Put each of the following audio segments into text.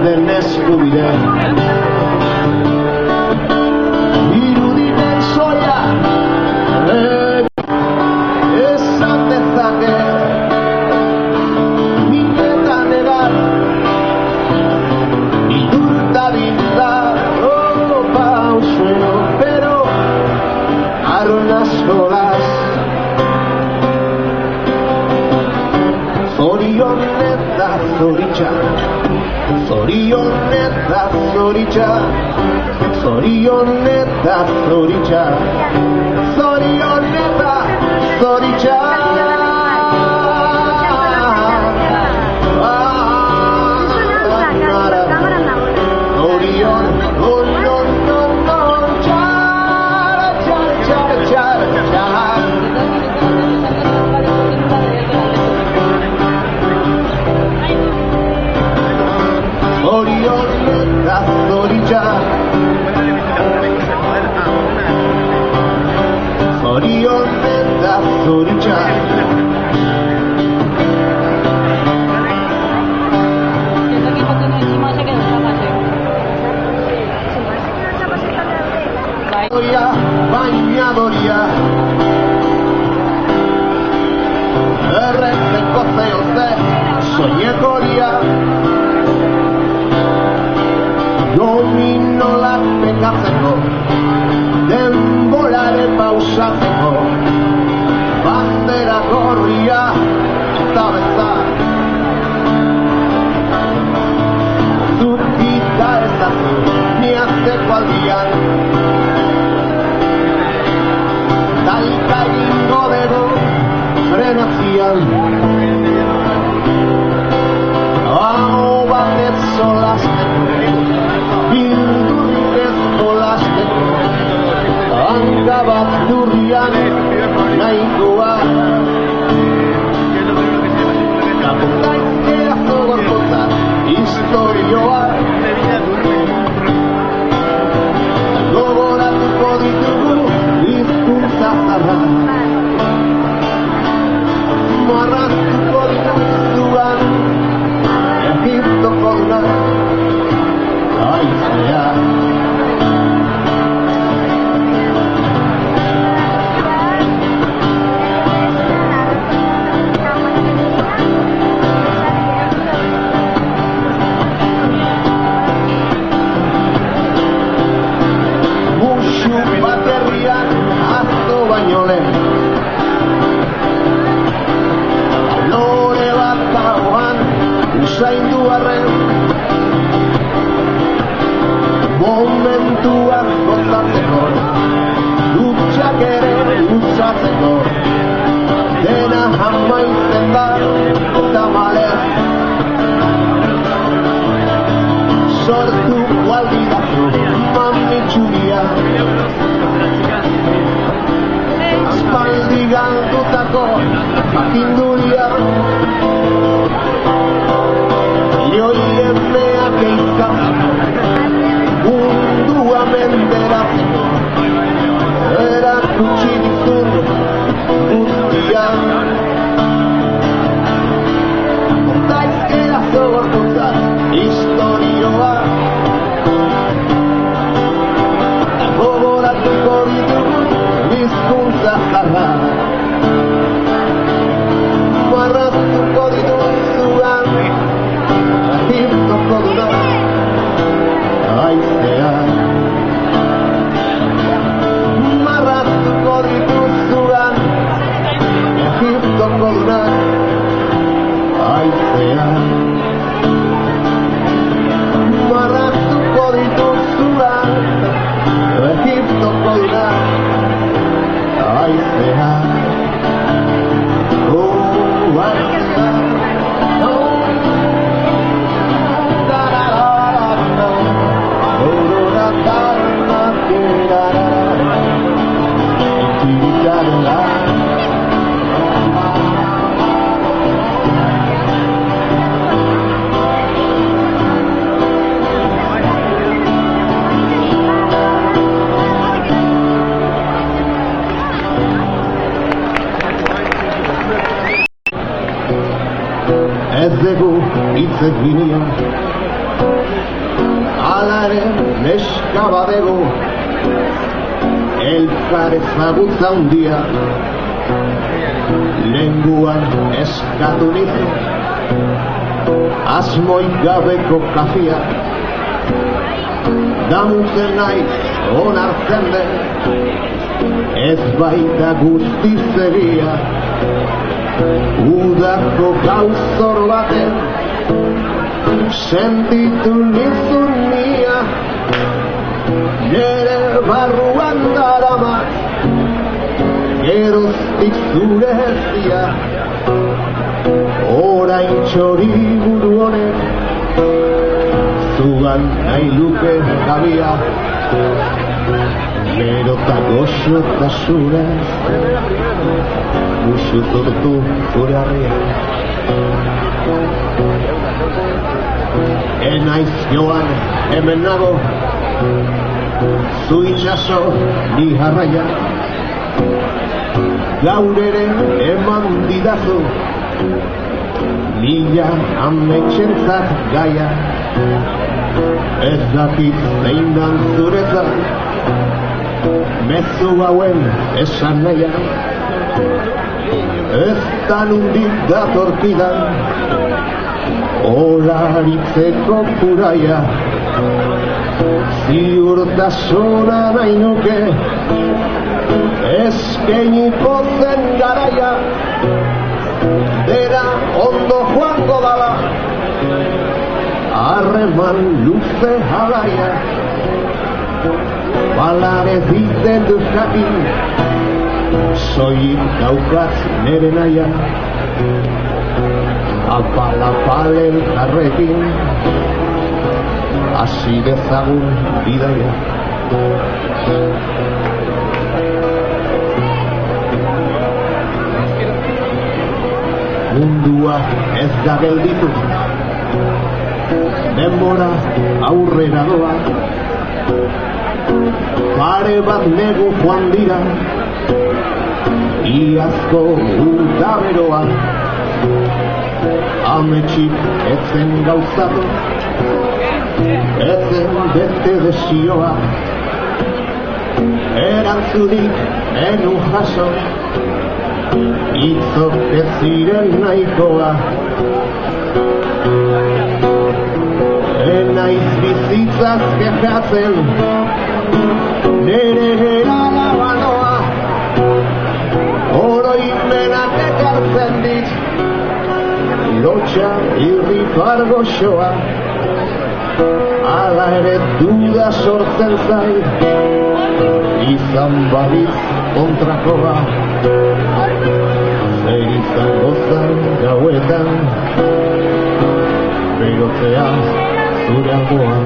den eskubide. Iruditen soia esan dezake minketan egar idurta binda pausueno, pero arronas solas zorioneta zoritxa, zorioneta zoritxa, zorioneta zoritxa, zorioneta zoritxa. Zorioneta zoritxa, zorioneta zoritxa. Bainadoria errezeko zeoze soinekoria dominolak pekatzeko denborare pausatzeko bandera gorria eta bezak zukita ezazu niazteko aldian talka egingo dugu frenazian hau batez solasteko bildurrez solasteko hanka bat durrian nahikoa kaputaizkera zogorkota historioa gogoratuko ditugu hizkuntza zarra marraztuko dituzuan Egiptoko da haizea. Musu baterriak azto baino lehen lore bat dagoan usaindu arren momentuak kontatzeko dutxak ere utzatzeko dena amaitzen da tamalez sortu gualdidatu mamitxuria aspaldi galdutako jakinduria joien meak eizkatzeko mundua menderatzeko erakutsi dizun guztian kontaizkera zogorkotza historioa gogoratuko ditugu hizkuntza zarra marraztuko dituzuan Egiptoko da haizea marraztuko dituzuan Hala ere neska badego elkar ezagutza handia, lenguan eskatu nizu asmoik gabeko kafia, damutzen naiz onartzen den ez baita guztiz egia, udako gauzor baten sentitu nizun nia, nere barruan daramat geroztik zure ezia, orain txori buru honek zugan nahi luke gabia, gero eta goxotasunez usu tortu zure harria. Enaiz joan hemen nago, zu itxaso ni jarraia, gaur ere eman didazu mila ametxentzat gaia, ez dakit zein dan zuretzat mezu hauen esan naia, ez da nundik datorkidan olaritzeko puraia, ziurtasuna nahi nuke eskaini pozen garaia, dera ondo joango dala harreman luze jalaia, balare ziten duz jakin soilik daukaz nere naia, apal elkarrekin hasi dezagun bidaia. Mundua ez da gelditu, denbora aurrera doa, pare bat negu joan dira iazko utaberoa, ametsik etzen gauzatu, etzen bete desioa, erantzunik enu jaso, itzok ez ziren nahikoa, enaiz bizitzaz kejatzen nere gerala banoa, oroimenak ekartzen dit lotxa irripar goxoa, ala ere duda sortzen zait izan badiz kontrakoa, zer izango zen gauetan berotzea zure alboan.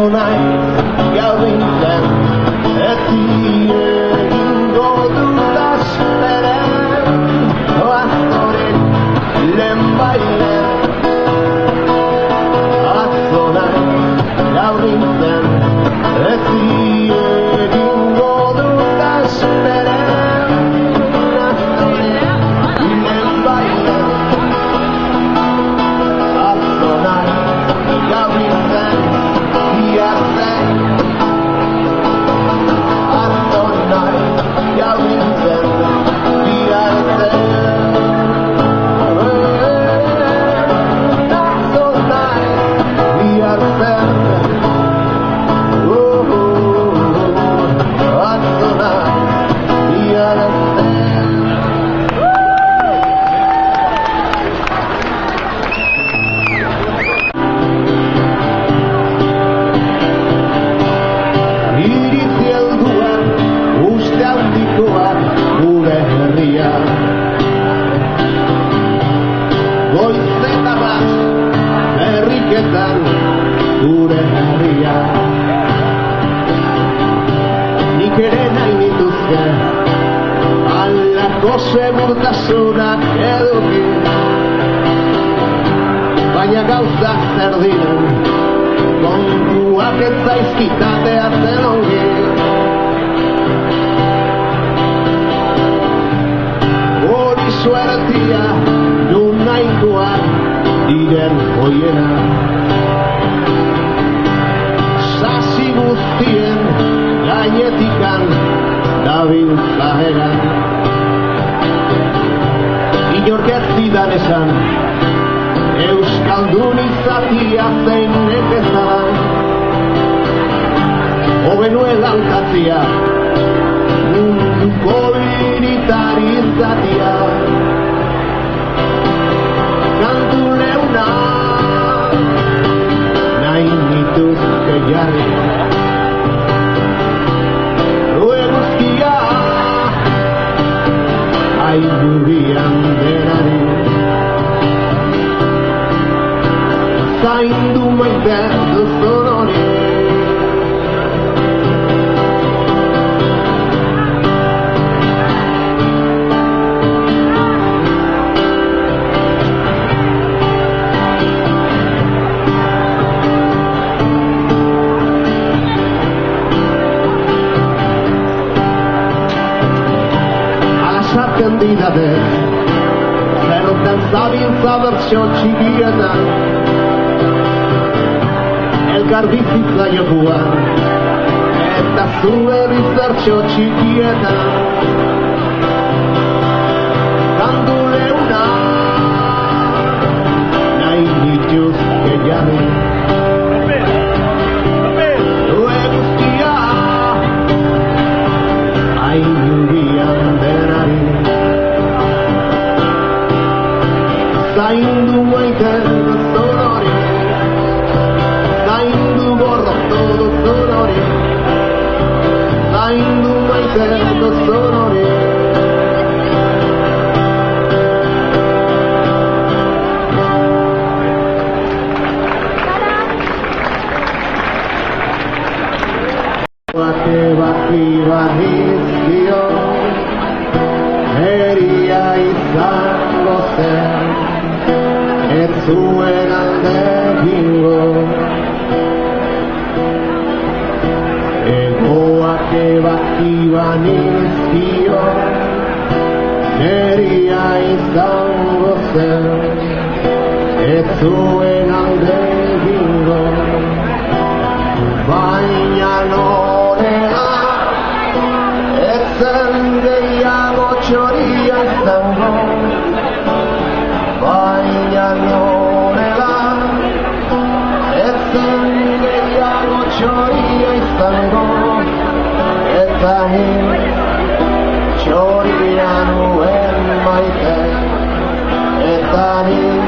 Atzo naiz gaudintzen eti egingo dudaz beren Azoren lehen bailen Atzo naiz gaudintzen eti egingo dudaz beren Azoren lehen bailen Atzo naiz gaudintzen bihartzen Atzo naiz gaudintzen bihartzen Atzo naiz bihartzen Atzo naiz bihartzen Iritzi helduan, uste handikoan, gure herria Goizetarrak, herriketan, gure herria Nik ere nahi nituzke, halako segurtasunak eduki Baina gauzak zer diren, kontuak ez zaizkitate hartzen ongi Hori suertia du nahikoak diren hoiena Sasi guztien gainetikan dabil zaheran Inork ez zidan esan Euskaldun izatia zein nekezadan Obenuela hautatzia munduko iritari izatia Kantu leuna nahi nituzke jarri Eguzkia aidurian denari Zaindu maite duzun hori Alasartzen didate zertan zabiltza bertsio txikietan Elkar bizitza jokuan eta zure bizartxo txikietan Kantu leuna nahi nituzke jarri Eguzkia aidurian denari Zaindu maite duzun hori Zaindu gorrotu duzun hori Zaindu maite duzun hori Bate bati banizkio Heria izango zen Ez zuen alde egingo Egoak ebaki banizkio Heria izango zen Ez zuen alde egingo Baina norena Ez zen gehiago txoria izango Baina norena Ez zen gehiago txoria izango Eta hil txoria nuen maite Eta hil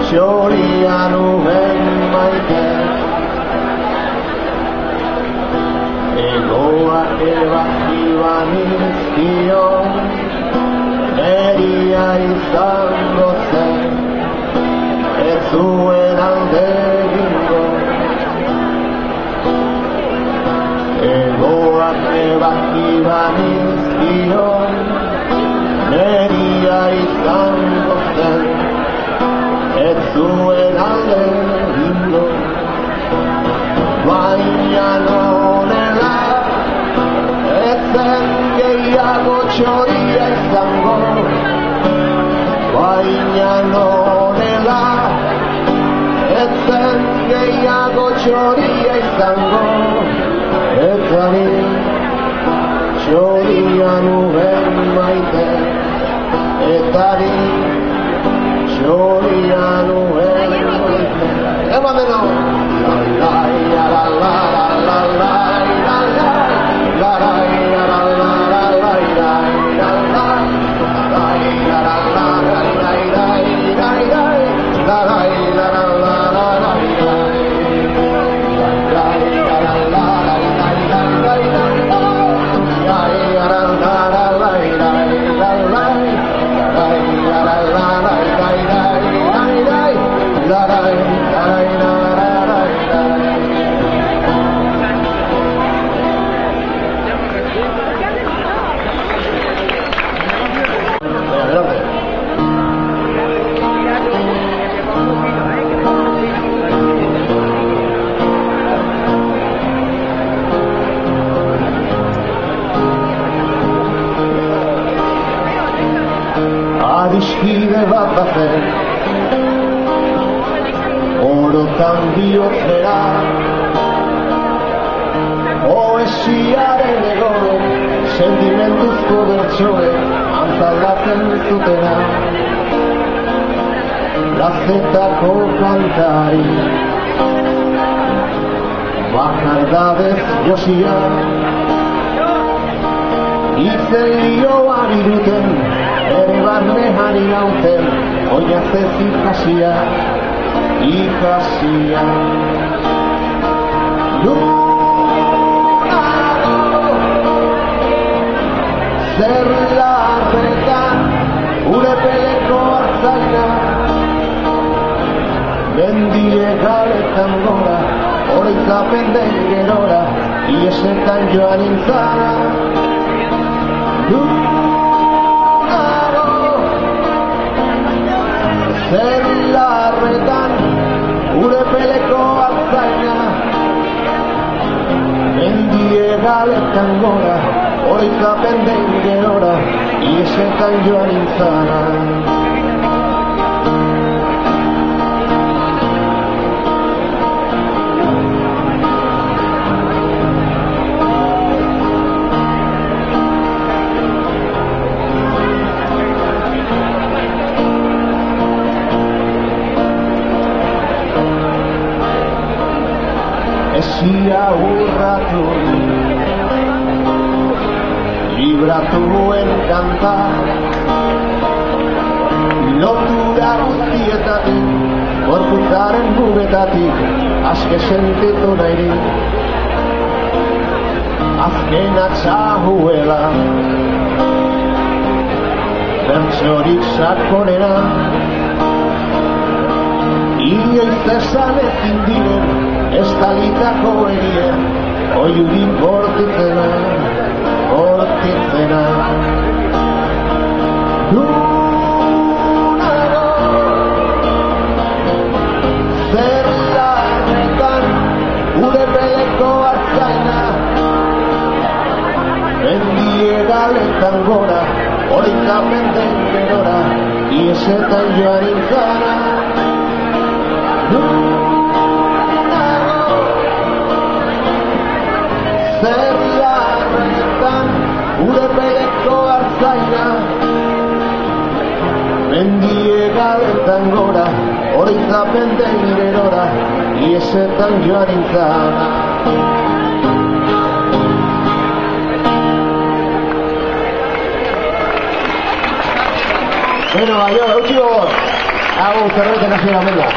txoria nuen maite Egoak ebaki banizkio Heria izango zen Ez zuen alde egingo banizkion, neria izango zen, ez zuen alde ingo, baina nonela, ez zen gehiago txoria izango, baina nonela, ez zen gehiago txoria izango, eta ni txoria nuen maite, eta ni txoria nuen maite. Eman deno! La la la la la la la la la la la la la Adiskide bat bazen, orotan bihotzera, poesiaren egoren, sentimentuzko bertsoe, antalatzen zutena. Plazetako kantari, bakardadez josia, izelioa biruten, ere barnean irauten, oinazez ikasia, ikasia. Lunago, zer larretan, urepeleko hartzaina, mendie galetan gora, oroitzapen den gerora, iesetan joan intzara. Zer larretan, urepeleko hartzaina, mendie galetan gora, oroitzapen den gerora, iesetan joan intzara. Esia urratu, libratuen kanta, lotura guztietatik, gorputzaren gubetatik, aske sentitu nahi, azkenak zahuela, bertsorik sakonena, inoiz esan ezin diren, estalitako egien, oiurin bortitzena, bortitzena. Lunago, zer larretan, urepeleko hartzaina, mendie galetan gora, oroitzapen den gerora, iesetan joan intzara. Zer larretan, urepeleko hartzaina, mendie galetan gora, oroitzapen den gerora, iesetan joan intzara. Bueno, aio, eutxio, hau zerbait enazioa, venga.